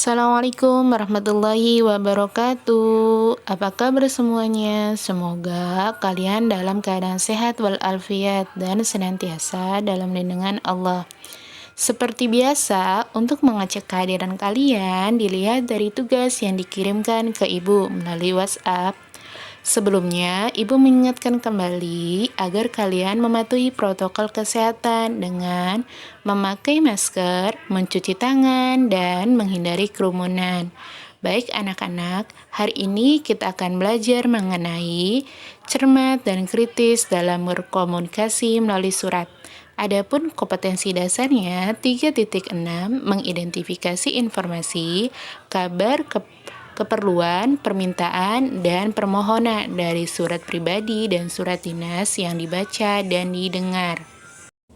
Assalamualaikum warahmatullahi wabarakatuh. Apa kabar semuanya? Semoga kalian dalam keadaan sehat walafiat dan senantiasa dalam lindungan Allah. Seperti biasa, untuk mengecek kehadiran kalian dilihat dari tugas yang dikirimkan ke Ibu melalui WhatsApp. Sebelumnya, Ibu mengingatkan kembali agar kalian mematuhi protokol kesehatan dengan memakai masker, mencuci tangan, dan menghindari kerumunan. Baik anak-anak, hari ini kita akan belajar mengenai cermat dan kritis dalam berkomunikasi melalui surat. Adapun kompetensi dasarnya 3.6 mengidentifikasi informasi, kabar, keperluan, permintaan, dan permohonan dari surat pribadi dan surat dinas yang dibaca dan didengar.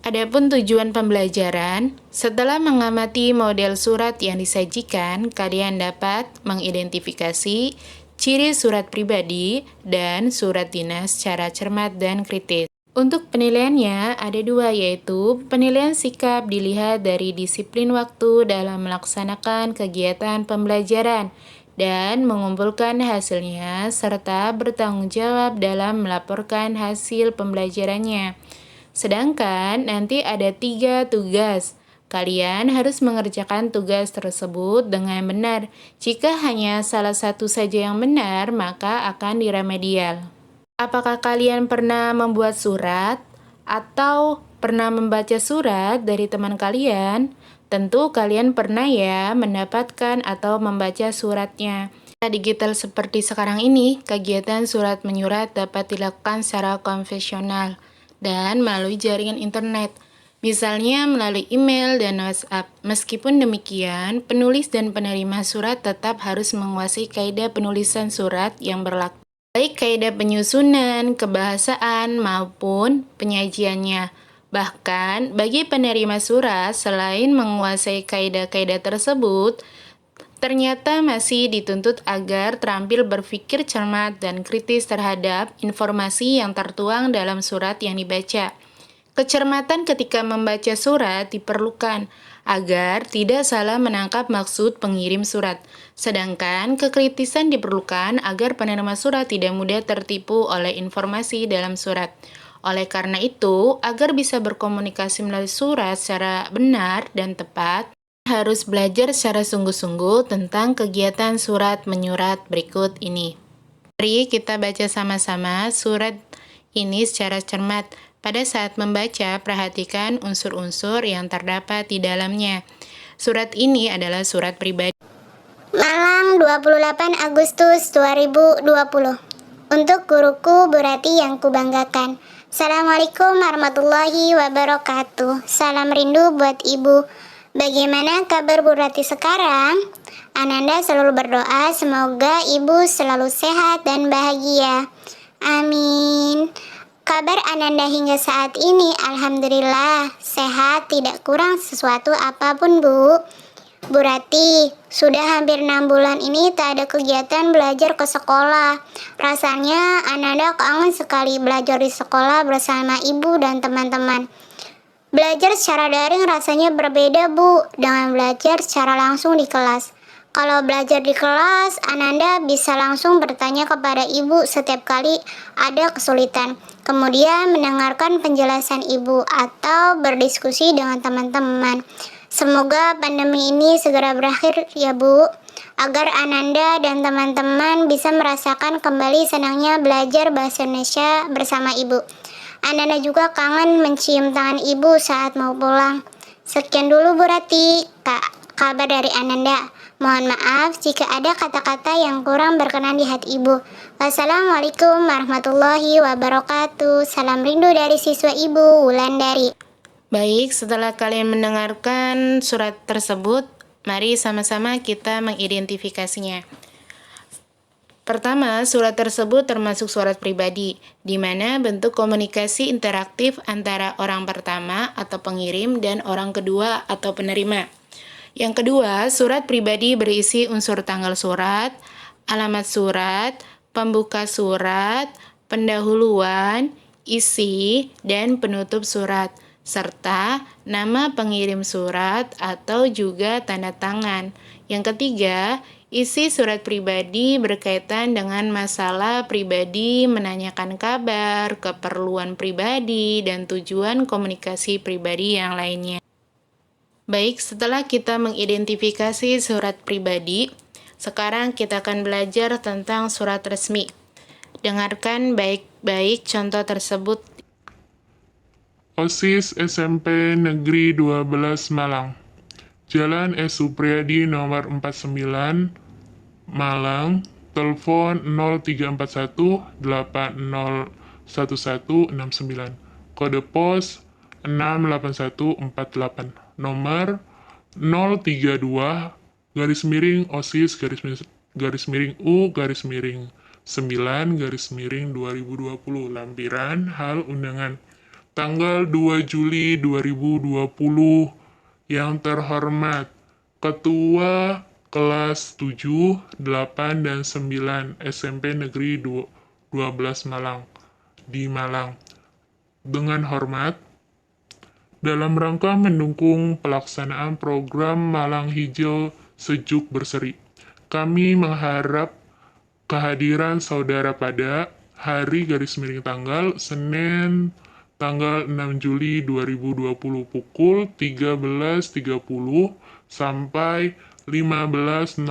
Adapun tujuan pembelajaran, setelah mengamati model surat yang disajikan, kalian dapat mengidentifikasi ciri surat pribadi dan surat dinas secara cermat dan kritis. Untuk penilaiannya ada dua, yaitu penilaian sikap dilihat dari disiplin waktu dalam melaksanakan kegiatan pembelajaran dan mengumpulkan hasilnya serta bertanggung jawab dalam melaporkan hasil pembelajarannya. Sedangkan nanti ada 3 tugas. Kalian harus mengerjakan tugas tersebut dengan benar. Jika hanya salah satu saja yang benar, maka akan diremedial. Apakah kalian pernah membuat surat atau pernah membaca surat dari teman kalian? Tentu kalian pernah ya mendapatkan atau membaca suratnya. Digital seperti sekarang ini, kegiatan surat menyurat dapat dilakukan secara konvensional dan melalui jaringan internet, misalnya melalui email dan WhatsApp. Meskipun demikian, penulis dan penerima surat tetap harus menguasai kaidah penulisan surat yang berlaku, baik kaidah penyusunan, kebahasaan, maupun penyajiannya. Bahkan, bagi penerima surat, selain menguasai kaidah-kaidah tersebut, ternyata masih dituntut agar terampil berpikir cermat dan kritis terhadap informasi yang tertuang dalam surat yang dibaca. Kecermatan ketika membaca surat diperlukan agar tidak salah menangkap maksud pengirim surat. Sedangkan kekritisan diperlukan agar penerima surat tidak mudah tertipu oleh informasi dalam surat. Oleh karena itu, agar bisa berkomunikasi melalui surat secara benar dan tepat, harus belajar secara sungguh-sungguh tentang kegiatan surat menyurat berikut ini. Mari kita baca sama-sama surat ini secara cermat. Pada saat membaca, perhatikan unsur-unsur yang terdapat di dalamnya. Surat ini adalah surat pribadi. Malang 28 Agustus 2020. Untuk guruku Bu Rati yang kubanggakan. Assalamualaikum warahmatullahi wabarakatuh. Salam rindu buat Ibu. Bagaimana kabar Bu Rati sekarang? Ananda selalu berdoa semoga Ibu selalu sehat dan bahagia. Amin. Kabar Ananda hingga saat ini alhamdulillah sehat, tidak kurang sesuatu apapun Bu. Bu Rati, sudah hampir 6 bulan ini tak ada kegiatan belajar ke sekolah. Rasanya Ananda kangen sekali belajar di sekolah bersama ibu dan teman-teman. Belajar secara daring rasanya berbeda Bu, dengan belajar secara langsung di kelas. Kalau belajar di kelas, Ananda bisa langsung bertanya kepada ibu setiap kali ada kesulitan. Kemudian mendengarkan penjelasan ibu atau berdiskusi dengan teman-teman. Semoga pandemi ini segera berakhir ya Bu, agar Ananda dan teman-teman bisa merasakan kembali senangnya belajar bahasa Indonesia bersama Ibu. Ananda juga kangen mencium tangan Ibu saat mau pulang. Sekian dulu Bu Rati, kabar dari Ananda. Mohon maaf jika ada kata-kata yang kurang berkenan di hati Ibu. Wassalamualaikum warahmatullahi wabarakatuh. Salam rindu dari siswa Ibu, Wulandari. Baik, setelah kalian mendengarkan surat tersebut, mari sama-sama kita mengidentifikasinya. Pertama, surat tersebut termasuk surat pribadi, di mana bentuk komunikasi interaktif antara orang pertama atau pengirim dan orang kedua atau penerima. Yang kedua, surat pribadi berisi unsur tanggal surat, alamat surat, pembuka surat, pendahuluan, isi, dan penutup surat. serta nama pengirim surat atau juga tanda tangan. Yang ketiga, isi surat pribadi berkaitan dengan masalah pribadi, menanyakan kabar, keperluan pribadi, dan tujuan komunikasi pribadi yang lainnya. Baik, setelah kita mengidentifikasi surat pribadi, sekarang kita akan belajar tentang surat resmi. Dengarkan baik-baik contoh tersebut. OSIS SMP Negeri 12 Malang. Jalan S. Supriyadi nomor 49 Malang. Telepon 0341 801169. Kode pos 68148. Nomor 032 garis miring OSIS garis miring U garis miring 9 garis miring 2020. Lampiran hal undangan tanggal 2 Juli 2020. Yang terhormat Ketua Kelas 7, 8, dan 9 SMP Negeri 12 Malang di Malang. Dengan hormat, dalam rangka mendukung pelaksanaan program Malang Hijau Sejuk Berseri, kami mengharap kehadiran saudara pada hari garis miring tanggal Senin tanggal 6 Juli 2020 pukul 13.30 sampai 15.00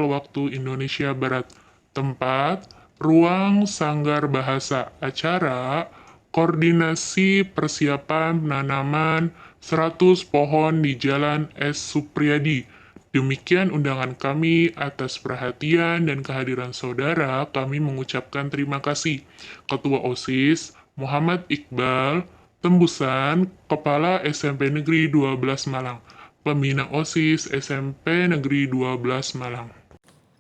waktu Indonesia Barat. Tempat, ruang Sanggar Bahasa. Acara, koordinasi persiapan penanaman 100 pohon di Jalan S. Supriyadi. Demikian undangan kami. Atas perhatian dan kehadiran saudara, kami mengucapkan terima kasih. Ketua OSIS, Muhammad Iqbal, Tembusan, Kepala SMP Negeri 12 Malang. Pembina OSIS SMP Negeri 12 Malang.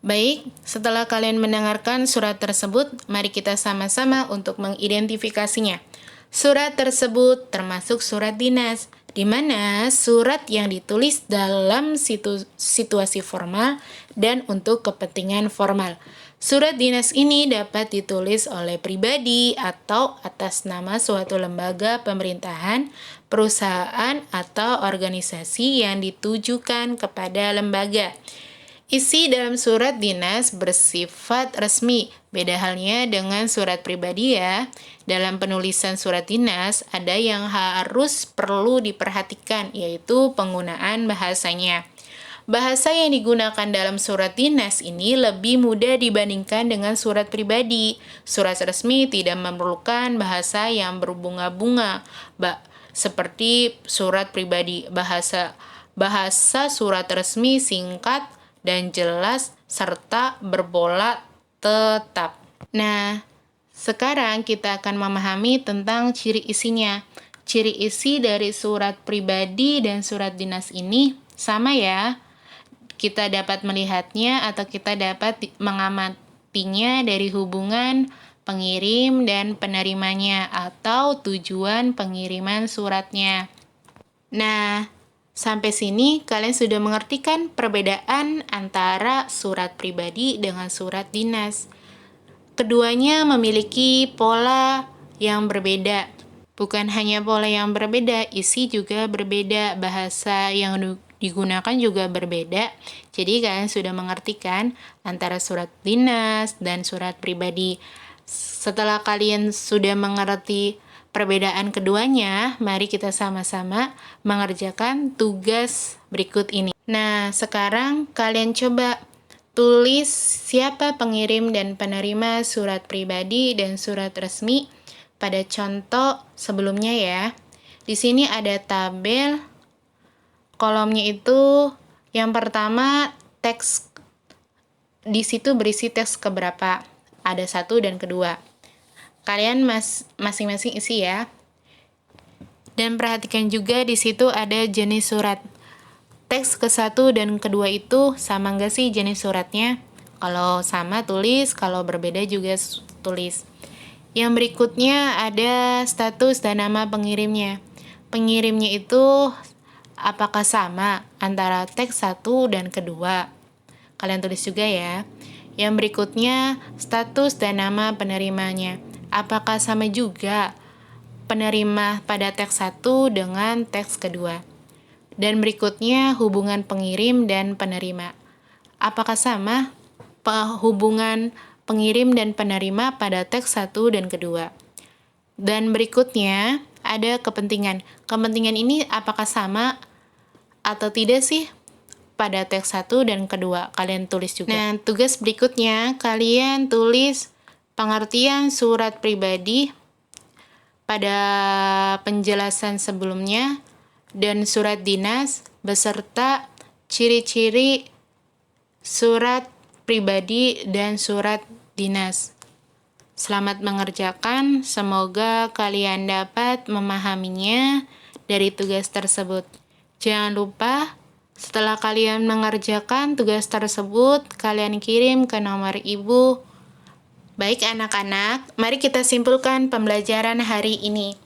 Baik, setelah kalian mendengarkan surat tersebut, mari kita sama-sama untuk mengidentifikasinya. Surat tersebut termasuk surat dinas, di mana surat yang ditulis dalam situasi formal dan untuk kepentingan formal. Surat dinas ini dapat ditulis oleh pribadi atau atas nama suatu lembaga pemerintahan, perusahaan, atau organisasi yang ditujukan kepada lembaga. Isi dalam surat dinas bersifat resmi, beda halnya dengan surat pribadi ya. Dalam penulisan surat dinas, ada yang perlu diperhatikan, yaitu penggunaan bahasanya. Bahasa yang digunakan dalam surat dinas ini lebih mudah dibandingkan dengan surat pribadi. Surat resmi tidak memerlukan bahasa yang berbunga-bunga, seperti surat pribadi. Bahasa surat resmi singkat dan jelas serta berpola tetap. Nah, sekarang kita akan memahami tentang ciri isinya. Ciri isi dari surat pribadi dan surat dinas ini sama ya. Kita dapat melihatnya atau kita dapat mengamatinya dari hubungan pengirim dan penerimanya atau tujuan pengiriman suratnya. Nah, sampai sini kalian sudah mengerti kan perbedaan antara surat pribadi dengan surat dinas. Keduanya memiliki pola yang berbeda. Bukan hanya pola yang berbeda, isi juga berbeda, bahasa yang digunakan juga berbeda. Jadi kalian sudah mengerti kan antara surat dinas dan surat pribadi. Setelah kalian sudah mengerti perbedaan keduanya, mari kita sama-sama mengerjakan tugas berikut ini. Nah, sekarang kalian coba tulis siapa pengirim dan penerima surat pribadi dan surat resmi pada contoh sebelumnya ya. Di sini ada tabel, kolomnya itu yang pertama teks, di situ berisi teks keberapa, ada 1 dan kedua. Kalian masing-masing isi ya. Dan perhatikan juga di situ ada jenis surat. Teks ke-1 dan kedua itu sama nggak sih jenis suratnya? Kalau sama tulis, kalau berbeda juga tulis. Yang berikutnya ada status dan nama pengirimnya. Pengirimnya itu apakah sama antara teks 1 dan kedua? Kalian tulis juga ya. Yang berikutnya status dan nama penerimanya. Apakah sama juga penerima pada teks 1 dengan teks kedua. Dan berikutnya hubungan pengirim dan penerima. Apakah sama hubungan pengirim dan penerima pada teks 1 dan kedua? Dan berikutnya ada kepentingan. Kepentingan ini apakah sama atau tidak sih pada teks 1 dan kedua? Kalian tulis juga. Nah, tugas berikutnya kalian tulis pengertian surat pribadi pada penjelasan sebelumnya dan surat dinas beserta ciri-ciri surat pribadi dan surat dinas. Selamat mengerjakan, semoga kalian dapat memahaminya dari tugas tersebut. Jangan lupa, setelah kalian mengerjakan tugas tersebut, kalian kirim ke nomor ibu. Baik anak-anak, mari kita simpulkan pembelajaran hari ini.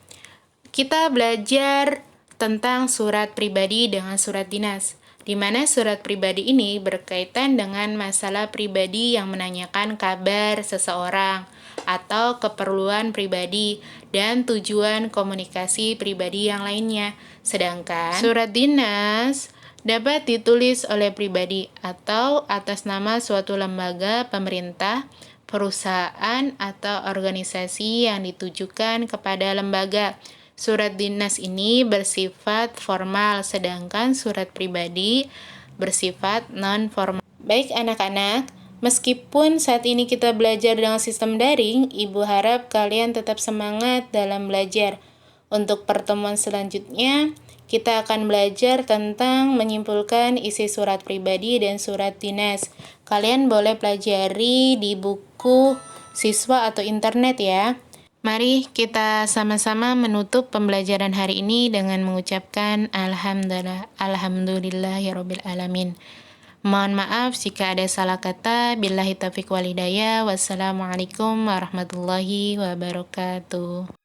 Kita belajar tentang surat pribadi dengan surat dinas, di mana surat pribadi ini berkaitan dengan masalah pribadi yang menanyakan kabar seseorang atau keperluan pribadi dan tujuan komunikasi pribadi yang lainnya. Sedangkan surat dinas dapat ditulis oleh pribadi atau atas nama suatu lembaga pemerintah, perusahaan, atau organisasi yang ditujukan kepada lembaga. Surat dinas ini bersifat formal, sedangkan surat pribadi bersifat non-formal. Baik anak-anak, meskipun saat ini kita belajar dengan sistem daring, Ibu harap kalian tetap semangat dalam belajar. Untuk pertemuan selanjutnya, kita akan belajar tentang menyimpulkan isi surat pribadi dan surat dinas. Kalian boleh pelajari di buku siswa atau internet ya. Mari kita sama-sama menutup pembelajaran hari ini dengan mengucapkan Alhamdulillahirabbil alamin. Mohon maaf jika ada salah kata. Billahi taufiq wal hidayah. Wassalamualaikum warahmatullahi wabarakatuh.